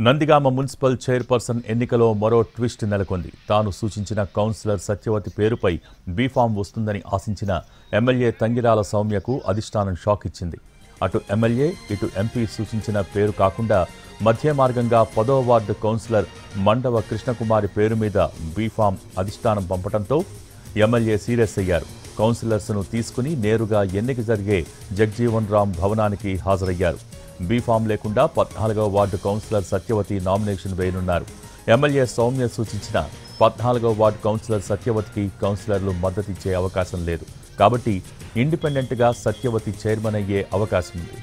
Nandigama municipal chairperson ఎన్నికలో మరో twist నెలకొంది. తాను సూచించిన కౌన్సిలర్ సత్యవతి పేరుపై బీఫామ్ వస్తుందని ఆశించిన ఎమ్మెల్యే తంగిరాల సౌమ్యకు అధిష్టానం షాక్ ఇచ్చింది. అటు ఎమ్మెల్యే ఇటు ఎంపీ సూచించిన పేరు కాకుండా మధ్య మార్గంగా 10వ వార్డు కౌన్సిలర్ మండవ కృష్ణకుమారి పేరు మీద బీఫామ్ అధిష్టానం పంపడంతో ఎమ్మెల్యే సీరియస్ అయ్యారు. కౌన్సిలర్స్ను తీసుకుని నేరుగా ఎన్నిక జరిగే జగ్జీవన్ రామ్ భవనానికి హాజరయ్యారు. బీఫామ్ లేకుండా 14వ వార్డు కౌన్సిలర్ సత్యవతి నామినేషన్ వేయనున్నారు. ఎమ్మెల్యే సౌమ్య సూచించిన 14వ వార్డు కౌన్సిలర్ సత్యవతికి కౌన్సిలర్లు మద్దతిచ్చే అవకాశం లేదు. కాబట్టి ఇండిపెండెంట్గా సత్యవతి చైర్మన్ అయ్యే అవకాశం ఉంది.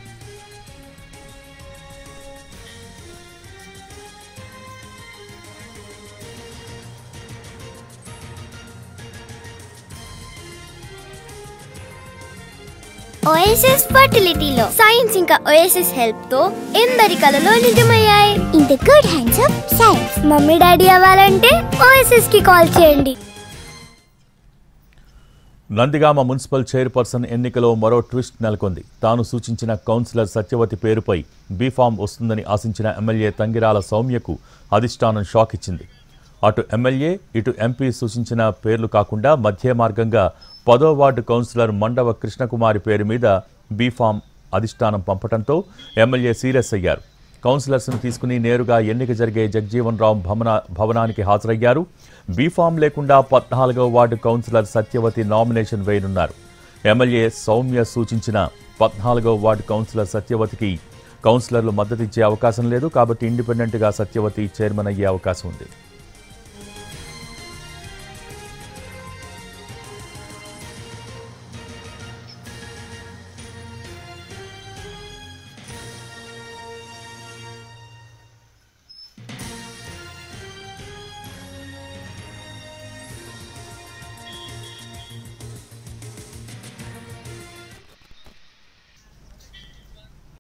ఓఎస్ఎస్ ఫర్టిలిటీలో సైన్స్ ఇంకా ఓఎస్ఎస్ హెల్ప్ తో ఎందరి కలలు నిజమయ్యాయి. In the good hands of science. Mummy daddy అవ్వాలంటే ఓఎస్ఎస్ కి కాల్ చేయండి. నందిగామ మున్సిపల్ చైర్పర్సన్ ఎన్నికలో మరో ట్విస్ట్ నెలకొంది. తాను సూచించిన కౌన్సిలర్ సత్యవతి పేరుపై బీఫామ్ వస్తుందని ఆశించిన ఎమ్మెల్యే తంగిరాల సౌమ్యకు అధిష్టానం షాక్ ఇచ్చింది. అటు ఎమ్మెల్యే ఇటు ఎంపీ సూచించిన పేర్లు కాకుండా మధ్య మార్గంగా 10వ వార్డు కౌన్సిలర్ మండవ కృష్ణకుమారి పేరు మీద బీఫామ్ అధిష్టానం పంపడంతో ఎమ్మెల్యే సీరియస్ అయ్యారు. కౌన్సిలర్స్ను తీసుకుని నేరుగా ఎన్నిక జరిగే జగ్జీవన్ రామ్ భవనానికి హాజరయ్యారు. బీఫామ్ లేకుండా 14వ వార్డు కౌన్సిలర్ సత్యవతి నామినేషన్ వేయనున్నారు. ఎమ్మెల్యే సౌమ్య సూచించిన 14వ వార్డు కౌన్సిలర్ సత్యవతికి కౌన్సిలర్లు మద్దతిచ్చే అవకాశం లేదు. కాబట్టి ఇండిపెండెంట్గా సత్యవతి చైర్మన్ అయ్యే అవకాశం ఉంది.